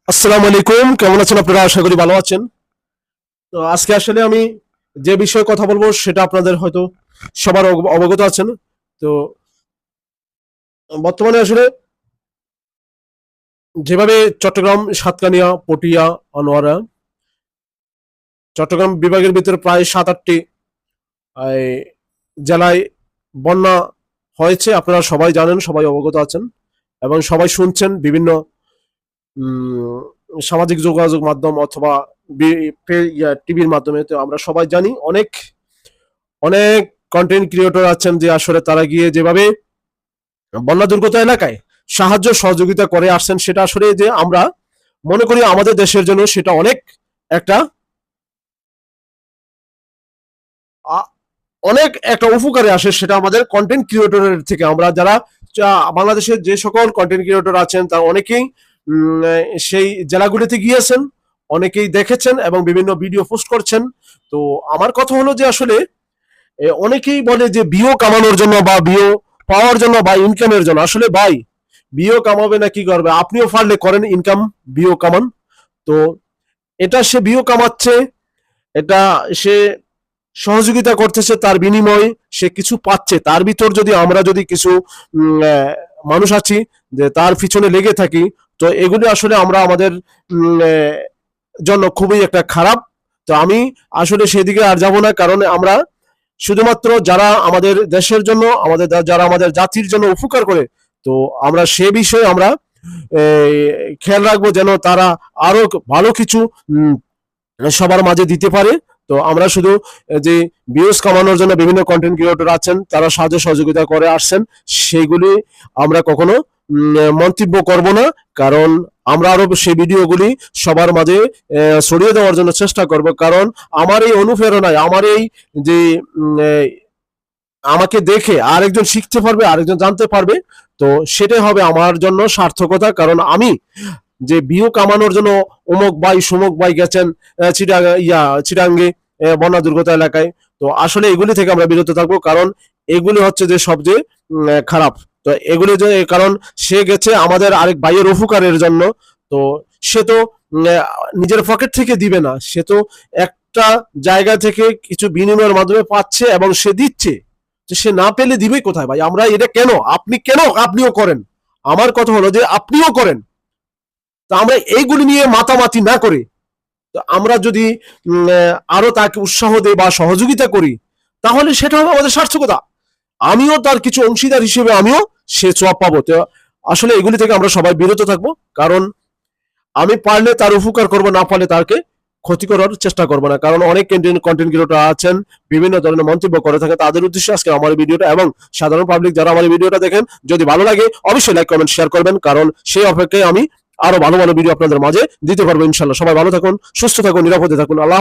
আসসালামু আলাইকুম, কেমন আছেন আপনারা? আশা করি ভালো আছেন। তো আজকে আসলে আমি যে বিষয়ে কথা বলবো সেটা আপনাদের হয়তো সবার অবগত আছেন। তো বর্তমানে আসলে যেভাবে চট্টগ্রাম, সাতকানিয়া, পটিয়া, আনোয়ারা, চট্টগ্রাম বিভাগের ভিতরে প্রায় ৭-৮টি জেলায় বন্যা হয়েছে, আপনারা সবাই জানেন, সবাই অবগত আছেন এবং সবাই শুনছেন বিভিন্ন সামাজিক যোগাযোগ মাধ্যম অথবা টিভির মাধ্যমে। তো আমরা সবাই জানি অনেক অনেক কন্টেন্ট ক্রিয়েটর আছেন যে আসলে তারা গিয়ে যেভাবে বন্যা দুর্গত এলাকায় সাহায্য সহযোগিতা করে আসছেন, সেটা আসলে যে আমরা মনে করি আমাদের দেশের জন্য সেটা অনেক একটা অনেক একটা উপকারে আসে। সেটা আমাদের কন্টেন্ট ক্রিয়েটরের থেকে আমরা যারা বাংলাদেশের যে সকল কন্টেন্ট ক্রিয়েটর আছেন তার অনেকেই সেই জেলাগুলিতে গিয়েছেন, অনেকেই দেখেছেন এবং বিভিন্ন ভিডিও পোস্ট করছেন। তো আমার কথা হলো যে আসলে অনেকেই বলে যে বিও কামানোর জন্য বা বিও পাওয়ার জন্য বা ইনকামের জন্য, আসলে ভাই বিও কামাবে না কি করবে? আপনিও পারলে করেন ইনকাম, বিও কামান। তো এটা সে বিও কামাচ্ছে, এটা সে সহযোগিতা করতেছে, তার বিনিময়ে সে কিছু পাচ্ছে। তার ভিতর যদি আমরা যদি কিছু মানুষ আছি যে তার পিছনে লেগে থাকি, তো এগুলি আসলে আমরা আমাদের জন্য খুবই একটা খারাপ। তো আমি আসলে সেদিকে আর যাব না, কারণ আমরা শুধুমাত্র যারা আমাদের দেশের জন্য, আমাদের যারা আমাদের জাতির জন্য উপকার করে, তো আমরা সে বিষয়ে আমরা খেয়াল রাখবো যেন তারা আরো ভালো কিছু সবার মাঝে দিতে পারে। তো আমরা শুধু যে ভিউজ কামানোর জন্য বিভিন্ন কন্টেন্ট ক্রিয়েটর আছেন তারা সাহায্য সহযোগিতা করে আসছেন, সেইগুলি আমরা কখনো মন্তব্য করব না, কারণ আমরা আরো সেই ভিডিওগুলি সবার মাঝে ছড়িয়ে দেওয়ার জন্য চেষ্টা করব। কারণ আমার এই অনুপ্রেরণায়, আমার এই যে আমাকে দেখে আরেকজন শিখতে পারবে, আরেকজন জানতে পারবে, তো সেটাই হবে আমার জন্য সার্থকতা। কারণ আমি যে ভিউ কামানোর জন্য অমুক ভাই সুমুক ভাই গেছেন চিটাঙ্গে বন্যা দুর্গত এলাকায়, তো আসলে এগুলি থেকে আমরা বিরত থাকবো, কারণ এগুলি হচ্ছে যে সবচেয়ে খারাপ। তো এগুলি যে কারণ সে গেছে আমাদের আরেক ভাইয়ের উপকারের জন্য, তো সে তো নিজের পকেট থেকে দিবে না, সে তো একটা জায়গা থেকে কিছু বিনিময়ের মাধ্যমে পাচ্ছে এবং সে দিচ্ছে। তো সে না পেলে দিবে কোথায় ভাই? আমরা এটা কেন, আপনিও করেন, আমার কথা হলো যে আপনিও করেন। তো আমরা এইগুলি নিয়ে মাতামাতি না করে, তো আমরা যদি আরো তাকে উৎসাহ দেই বা সহযোগিতা করি, তাহলে সেটা হবে আমাদের সার্থকতা। আমিও তার কিছু অংশীদার হিসেবে আমিও সে সোয়াব পাবো। তো আসলে এগুলি থেকে আমরা সবাই বিরত থাকবো, কারণ আমি পারলে তার উপকার করব, না পারলে তাকে ক্ষতি করার চেষ্টা করবো না। কারণ অনেক কন্টেন্ট ক্রিয়েটর আছেন বিভিন্ন ধরনের মন্তব্য করে থাকে, তাদের উদ্দেশ্যে আজকে আমার ভিডিওটা, এবং সাধারণ পাবলিক যারা আমার ভিডিওটা দেখেন যদি ভালো লাগে অবশ্যই লাইক কমেন্ট শেয়ার করবেন, কারণ সেই অপেক্ষায় আমি আরো ভালো ভালো ভিডিও আপনাদের মাঝে দিতে পারবো ইনশাল্লাহ। সবাই ভালো থাকুন, সুস্থ থাকুন, নিরাপদে থাকুন। আল্লাহ।